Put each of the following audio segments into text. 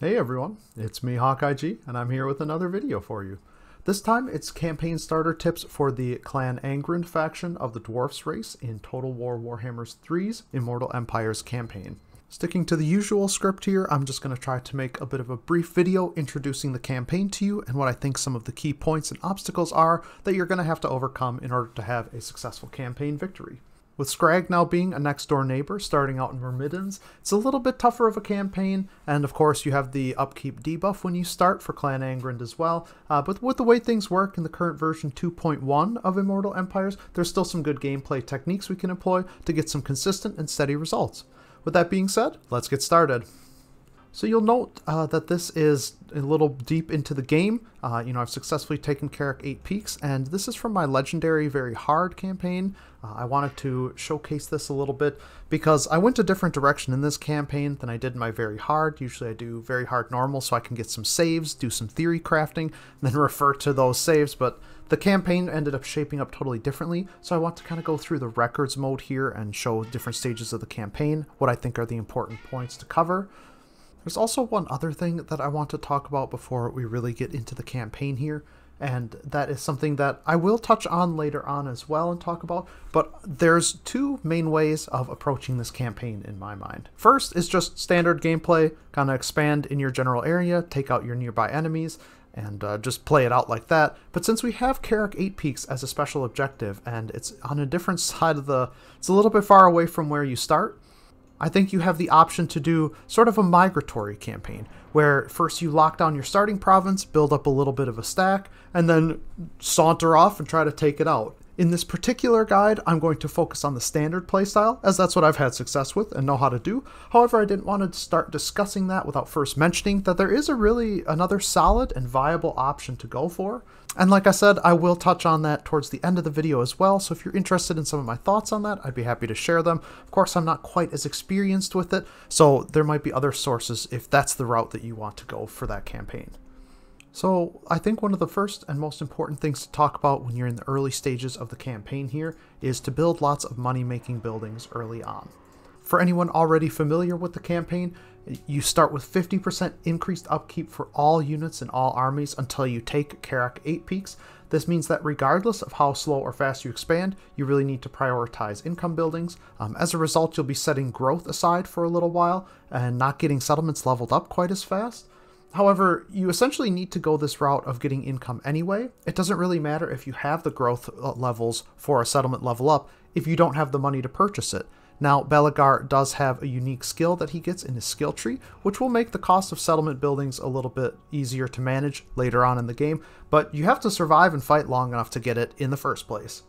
Hey everyone, it's me HawkeyeG, and I'm here with another video for you. This time it's campaign starter tips for the clan Angrund faction of the Dwarfs race in Total War Warhammer 3's Immortal Empires campaign. Sticking to the usual script here, I'm just going to try to make a bit of a brief video introducing the campaign to you and what I think some of the key points and obstacles are that you're going to have to overcome in order to have a successful campaign victory. With Skrag now being a next door neighbor starting out in Myrmidons, it's a little bit tougher of a campaign, and of course you have the upkeep debuff when you start for Clan Angrund as well, but with the way things work in the current version 2.1 of Immortal Empires, there's still some good gameplay techniques we can employ to get some consistent and steady results. With that being said, let's get started. So you'll note that this is a little deep into the game. I've successfully taken Karak 8 peaks, and this is from my legendary very hard campaign. I wanted to showcase this a little bit because I went a different direction in this campaign than I did in my very hard. Usually I do very hard normal so I can get some saves, do some theory crafting, and then refer to those saves, but the campaign ended up shaping up totally differently, so I want to kind of go through the records mode here and show different stages of the campaign, what I think are the important points to cover. There's also one other thing that I want to talk about before we really get into the campaign here, and that is something that I will touch on later on as well and talk about, but there's two main ways of approaching this campaign in my mind. First is just standard gameplay, kind of expand in your general area, take out your nearby enemies, and just play it out like that. But since we have Karak 8 peaks as a special objective, and it's on a different side of it's a little bit far away from where you start, I think you have the option to do sort of a migratory campaign, where first you lock down your starting province, build up a little bit of a stack, and then saunter off and try to take it out. In this particular guide, I'm going to focus on the standard playstyle, as that's what I've had success with and know how to do. However, I didn't want to start discussing that without first mentioning that there is another solid and viable option to go for. And like I said, I will touch on that towards the end of the video as well, so if you're interested in some of my thoughts on that, I'd be happy to share them. Of course, I'm not quite as experienced with it, so there might be other sources if that's the route that you want to go for that campaign. So I think one of the first and most important things to talk about when you're in the early stages of the campaign here is to build lots of money-making buildings early on. For anyone already familiar with the campaign, you start with 50% increased upkeep for all units and all armies until you take Karak 8 peaks. This means that regardless of how slow or fast you expand, you really need to prioritize income buildings. As a result, you'll be setting growth aside for a little while and not getting settlements leveled up quite as fast. However, you essentially need to go this route of getting income anyway. It doesn't really matter if you have the growth levels for a settlement level up if you don't have the money to purchase it. Now, Belegar does have a unique skill that he gets in his skill tree, which will make the cost of settlement buildings a little bit easier to manage later on in the game, but you have to survive and fight long enough to get it in the first place.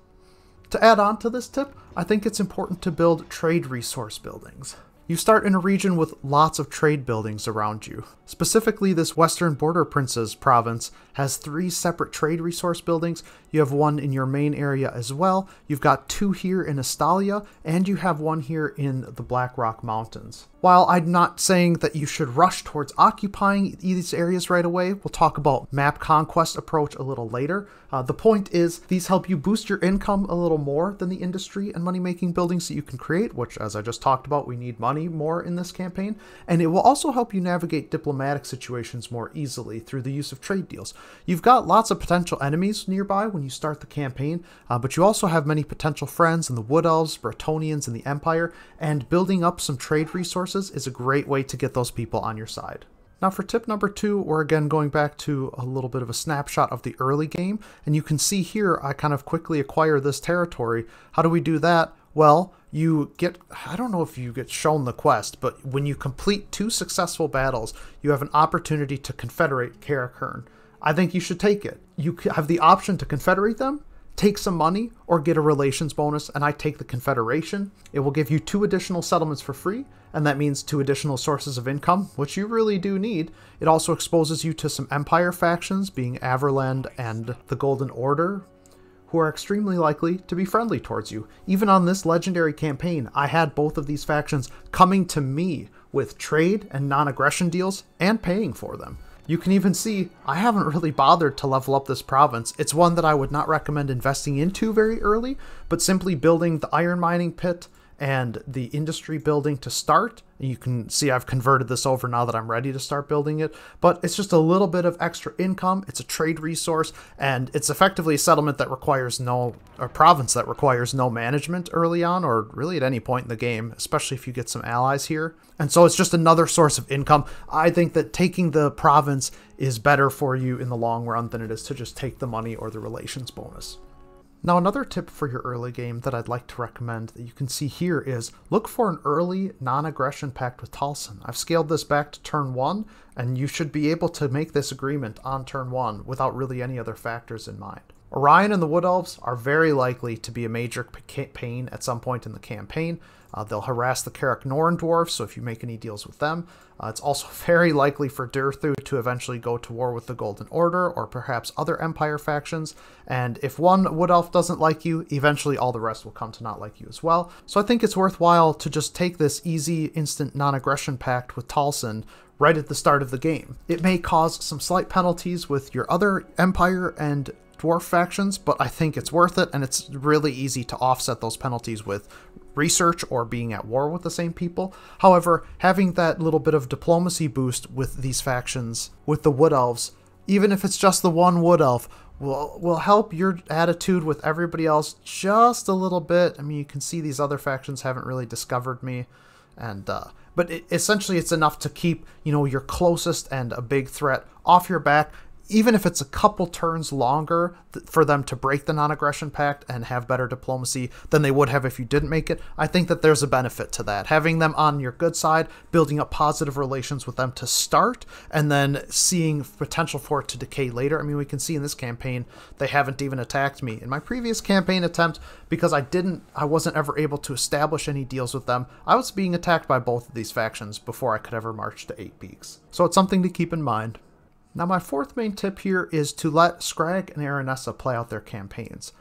To add on to this tip, I think it's important to build trade resource buildings. You start in a region with lots of trade buildings around you. Specifically, this Western Border Princes province has 3 separate trade resource buildings. You have one in your main area as well. You've got 2 here in Astalia, and you have one here in the Black Rock Mountains. While I'm not saying that you should rush towards occupying these areas right away, we'll talk about map conquest approach a little later. The point is, these help you boost your income a little more than the industry and money-making buildings that you can create, which, as I just talked about, we need money more in this campaign, and it will also help you navigate diplomatic situations more easily through the use of trade deals. You've got lots of potential enemies nearby when you start the campaign, but you also have many potential friends in the Wood Elves, Bretonnians, and the Empire, and building up some trade resources is a great way to get those people on your side. Now for tip number 2, we're again going back to a little bit of a snapshot of the early game, and you can see here I kind of quickly acquire this territory. How do we do that? Well, I don't know if you get shown the quest, but when you complete 2 successful battles, you have an opportunity to confederate Karak Hirn. I think you should take it. You have the option to confederate them, take some money, or get a relations bonus, and I take the confederation. It will give you 2 additional settlements for free, and that means 2 additional sources of income, which you really do need. It also exposes you to some Empire factions, being Averland and the Golden Order, who are extremely likely to be friendly towards you. Even on this legendary campaign, I had both of these factions coming to me with trade and non-aggression deals and paying for them. You can even see I haven't really bothered to level up this province. It's one that I would not recommend investing into very early, but simply building the iron mining pit and the industry building to start. You can see I've converted this over now that I'm ready to start building it, but it's just a little bit of extra income. It's a trade resource, and it's effectively a settlement that requires no, or province that requires no management early on, or really at any point in the game, especially if you get some allies here. And so it's just another source of income. I think that taking the province is better for you in the long run than it is to just take the money or the relations bonus. Now, another tip for your early game that I'd like to recommend that you can see here is look for an early non-aggression pact with Talsyn. I've scaled this back to turn 1, and you should be able to make this agreement on turn 1 without really any other factors in mind. Orion and the Wood Elves are very likely to be a major pain at some point in the campaign. They'll harass the Karak dwarves, so if you make any deals with them. It's also very likely for Dirthu to eventually go to war with the Golden Order, or perhaps other Empire factions, and if one Wood Elf doesn't like you, eventually all the rest will come to not like you as well. So I think it's worthwhile to just take this easy, instant non-aggression pact with Talsyn right at the start of the game. It may cause some slight penalties with your other Empire and Dwarf factions, but I think it's worth it, and it's really easy to offset those penalties with research or being at war with the same people. However, having that little bit of diplomacy boost with these factions, with the Wood Elves, even if it's just the one Wood Elf, will help your attitude with everybody else just a little bit. I mean, you can see these other factions haven't really discovered me, and but essentially it's enough to keep, you know, your closest and a big threat off your back. Even if it's a couple turns longer for them to break the non-aggression pact and have better diplomacy than they would have if you didn't make it, I think that there's a benefit to that. Having them on your good side, building up positive relations with them to start, and then seeing potential for it to decay later. I mean, we can see in this campaign, they haven't even attacked me. In my previous campaign attempt, because I wasn't ever able to establish any deals with them, I was being attacked by both of these factions before I could ever march to 8 Peaks. So it's something to keep in mind. Now, my fourth main tip here is to let Skrag and Aranessa play out their campaigns.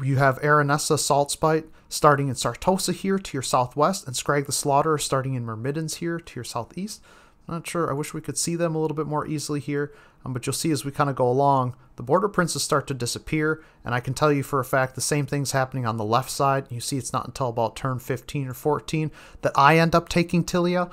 You have Aranessa Saltspite starting in Sartosa here to your southwest, and Skrag the Slaughterer starting in Myrmidons here to your southeast. I'm not sure, I wish we could see them a little bit more easily here, but you'll see as we kind of go along, the border princes start to disappear, and I can tell you for a fact the same thing's happening on the left side. You see it's not until about turn 15 or 14 that I end up taking Tilia.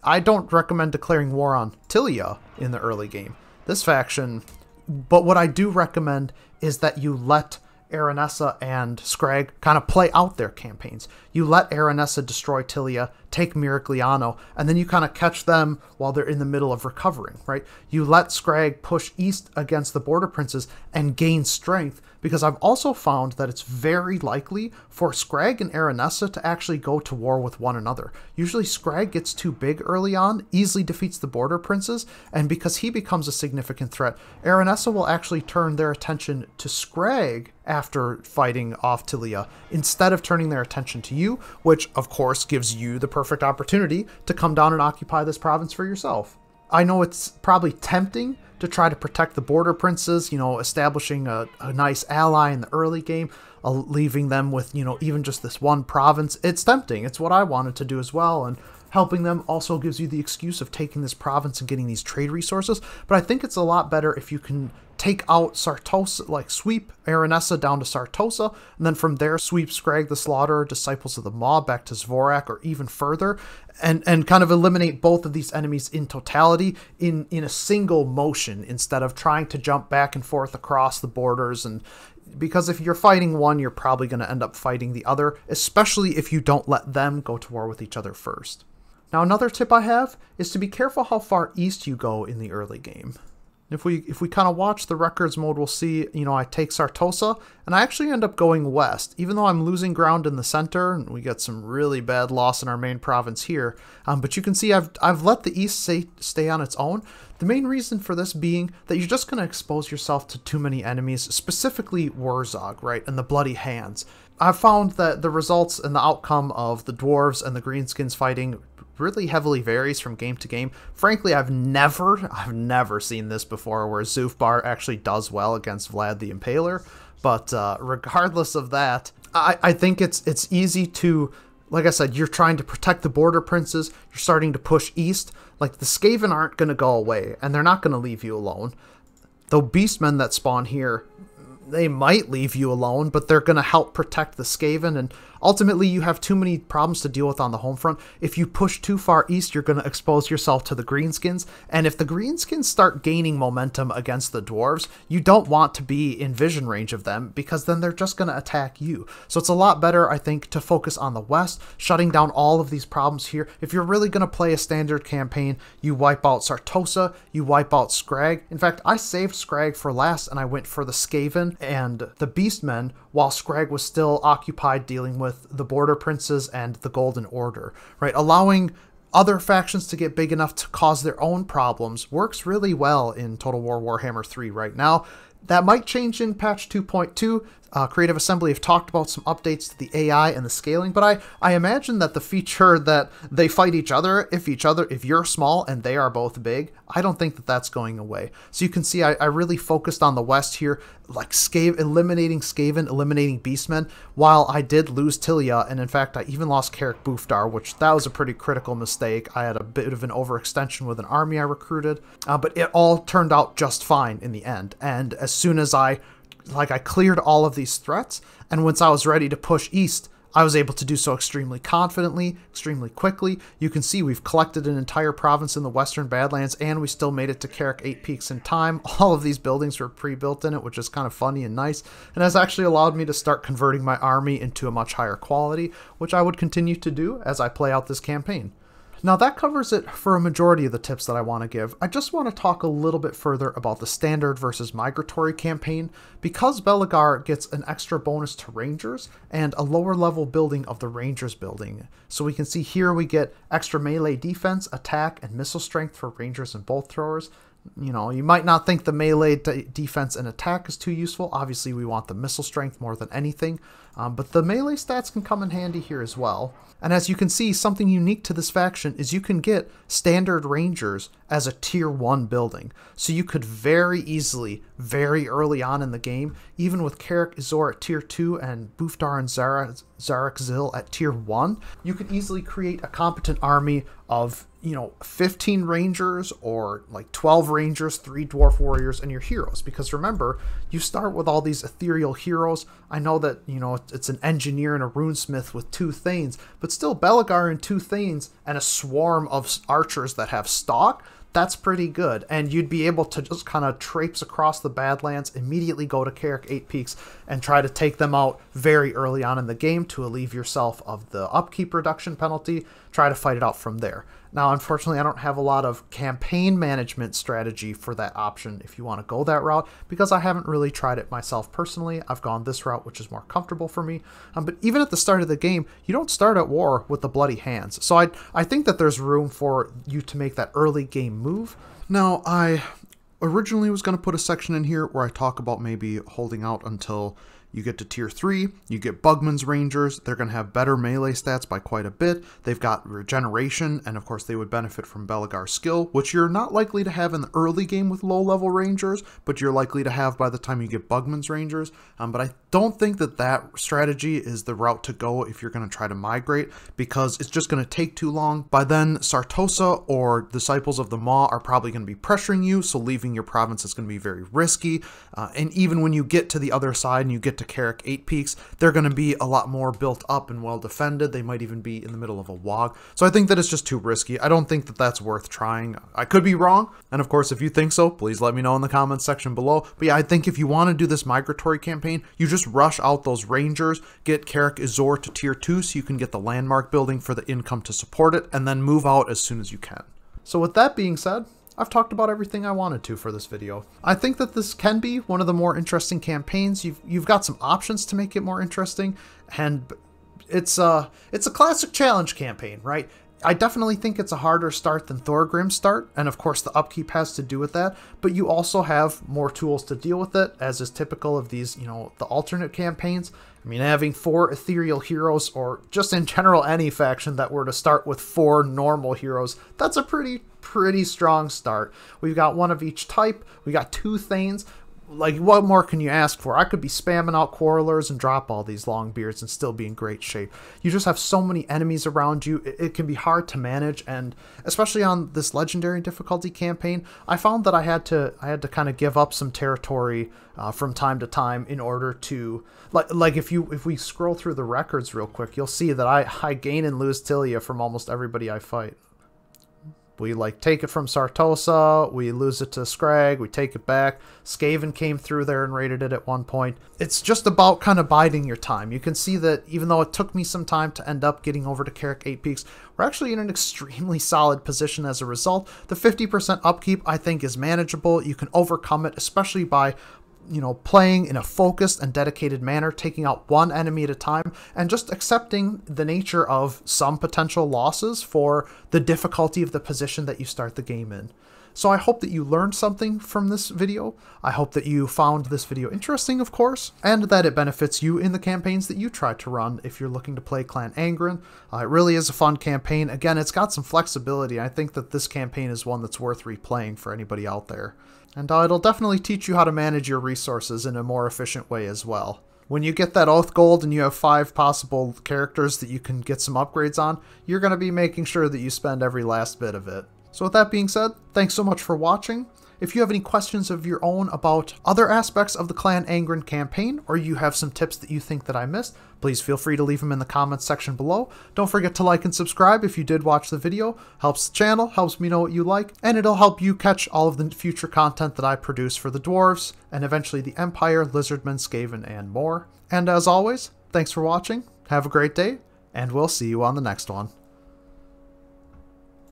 I don't recommend declaring war on Tilia in the early game, this faction, but what I do recommend is that you let Aranessa and Skrag kind of play out their campaigns. You let Aranessa destroy Tilia, take Miragliano, and then you kind of catch them while they're in the middle of recovering, right? You let Skrag push east against the border princes and gain strength, because I've also found that it's very likely for Skrag and Aranessa to actually go to war with one another. Usually Skrag gets too big early on, easily defeats the border princes, and because he becomes a significant threat, Aranessa will actually turn their attention to Skrag after fighting off Tilia, instead of turning their attention to you, which of course gives you the perfect opportunity to come down and occupy this province for yourself. I know it's probably tempting to try to protect the border princes, you know, establishing a nice ally in the early game, leaving them with, you know, even just this one province. It's tempting. It's what I wanted to do as well, and helping them also gives you the excuse of taking this province and getting these trade resources. But I think it's a lot better if you can take out Sartosa, like sweep Aranessa down to Sartosa, and then from there sweep Skrag the Slaughterer, Disciples of the Maw back to Zvorak, or even further, and kind of eliminate both of these enemies in totality in a single motion, instead of trying to jump back and forth across the borders. And because if you're fighting one, you're probably going to end up fighting the other, especially if you don't let them go to war with each other first. Now, another tip I have is to be careful how far east you go in the early game. If we kind of watch the records mode, we'll see, you know, I take Sartosa, and I actually end up going west, even though I'm losing ground in the center, and we get some really bad loss in our main province here. But you can see I've let the east stay on its own. The main reason for this being that you're just going to expose yourself to too many enemies, specifically Wurzog, right, and the Bloody Hands. I've found that the results and the outcome of the Dwarves and the Greenskins fighting really heavily varies from game to game. Frankly, I've never seen this before, where Zufbar actually does well against Vlad the Impaler. But regardless of that, I think it's easy to, like I said, you're trying to protect the border princes, you're starting to push east. Like, the Skaven aren't going to go away, and they're not going to leave you alone. Though Beastmen that spawn here, they might leave you alone, but they're going to help protect the Skaven, and ultimately you have too many problems to deal with on the home front. If you push too far east, you're going to expose yourself to the greenskins, and if the greenskins start gaining momentum against the dwarves, you don't want to be in vision range of them, because then they're just going to attack you. So it's a lot better, I think, to focus on the west, shutting down all of these problems here. If you're really going to play a standard campaign, you wipe out Sartosa, you wipe out Skrag. In fact, I saved Skrag for last, and I went for the Skaven and the Beastmen, while Skrag was still occupied dealing with the Border Princes and the Golden Order, right? Allowing other factions to get big enough to cause their own problems works really well in Total War Warhammer 3 right now. That might change in patch 2.2. Creative Assembly have talked about some updates to the AI and the scaling, but I imagine that the feature that they fight each other if you're small and they are both big, I don't think that that's going away. So you can see I really focused on the west here, like eliminating Skaven, eliminating Beastmen, while I did lose Tilia, and in fact I even lost Karak Bufdar, which that was a pretty critical mistake. I had a bit of an overextension with an army I recruited, but it all turned out just fine in the end. And as soon as I cleared all of these threats, and once I was ready to push east, I was able to do so extremely confidently, extremely quickly. You can see we've collected an entire province in the Western Badlands, and we still made it to Karak 8 Peaks in time. All of these buildings were pre-built in it, which is kind of funny and nice, and has actually allowed me to start converting my army into a much higher quality, which I would continue to do as I play out this campaign. Now that covers it for a majority of the tips that I want to give. I just want to talk a little bit further about the standard versus migratory campaign, because Belegar gets an extra bonus to Rangers and a lower level building of the Rangers building. So we can see here we get extra melee defense, attack, and missile strength for Rangers and bolt throwers. You know, you might not think the melee defense and attack is too useful. Obviously we want the missile strength more than anything, but the melee stats can come in handy here as well. And as you can see, something unique to this faction is you can get standard Rangers as a tier 1 building. So you could very easily, very early on in the game, even with Karak Izor at tier 2 and Bufdar and Zarek Zil at tier 1, you could easily create a competent army of, 15 Rangers or like 12 Rangers, 3 Dwarf Warriors, and your heroes. Because remember, you start with all these ethereal heroes. I know that, it's an engineer and a runesmith with 2 Thanes, but still Belegar and 2 Thanes and a swarm of archers that have stock, that's pretty good. And you'd be able to just kind of traipse across the Badlands, immediately go to Karak 8 Peaks, and try to take them out very early on in the game to alleviate yourself of the upkeep reduction penalty. Try to fight it out from there. Now, unfortunately, I don't have a lot of campaign management strategy for that option if you want to go that route, because I haven't really tried it myself personally. I've gone this route, which is more comfortable for me. But even at the start of the game, you don't start at war with the bloody hands. So I think that there's room for you to make that early game move. Now, I originally was going to put a section in here where I talk about maybe holding out until you get to tier 3, you get Bugman's Rangers. They're going to have better melee stats by quite a bit. They've got regeneration, and of course they would benefit from Belegar's skill, which you're not likely to have in the early game with low-level Rangers, but you're likely to have by the time you get Bugman's Rangers. But I don't think that that strategy is the route to go if you're going to try to migrate, because it's just going to take too long. By then, Sartosa or Disciples of the Maw are probably going to be pressuring you, so leaving your province is going to be very risky. And even when you get to the other side and you get to Karak 8 Peaks, they're going to be a lot more built up and well defended. They might even be in the middle of a wog. So I think that it's just too risky. I don't think that that's worth trying. I could be wrong. And of course, if you think so, please let me know in the comments section below. But yeah, I think if you want to do this migratory campaign, you just rush out those Rangers, get Karak Izor to tier 2 so you can get the landmark building for the income to support it, and then move out as soon as you can. So with that being said, I've talked about everything I wanted to for this video. I think that this can be one of the more interesting campaigns. You've got some options to make it more interesting, and it's a classic challenge campaign, right? I definitely think it's a harder start than Thorgrim's start, and of course the upkeep has to do with that, but you also have more tools to deal with it, as is typical of these, the alternate campaigns. I mean, having 4 ethereal heroes, or just in general any faction that were to start with 4 normal heroes, that's a pretty strong start. We've got 1 of each type, we got 2 Thanes. like, what more can you ask for? I could be spamming out Quarrelers and drop all these long beards and still be in great shape. You just have so many enemies around you, it can be hard to manage, and especially on this legendary difficulty campaign, I found that I had to kind of give up some territory from time to time in order to, like if we scroll through the records real quick, you'll see that I gain and lose Tilia from almost everybody I fight. We like take it from Sartosa, we lose it to Skrag, we take it back. Skaven came through there and raided it at one point. It's just about kind of biding your time. You can see that even though it took me some time to end up getting over to Karak 8 Peaks, we're actually in an extremely solid position as a result. The 50% upkeep I think is manageable. You can overcome it, especially by playing in a focused and dedicated manner, taking out one enemy at a time, and just accepting the nature of some potential losses for the difficulty of the position that you start the game in. So I hope that you learned something from this video. I hope that you found this video interesting, of course, and that it benefits you in the campaigns that you try to run if you're looking to play Clan Angrund. It really is a fun campaign. Again, it's got some flexibility. I think that this campaign is one that's worth replaying for anybody out there. And it'll definitely teach you how to manage your resources in a more efficient way as well. When you get that Oath Gold and you have 5 possible characters that you can get some upgrades on, you're going to be making sure that you spend every last bit of it. So with that being said, thanks so much for watching. If you have any questions of your own about other aspects of the Clan Angrund campaign, or you have some tips that you think that I missed, please feel free to leave them in the comments section below. Don't forget to like and subscribe if you did watch the video. Helps the channel, helps me know what you like, and it'll help you catch all of the future content that I produce for the Dwarves, and eventually the Empire, Lizardmen, Skaven, and more. And as always, thanks for watching, have a great day, and we'll see you on the next one.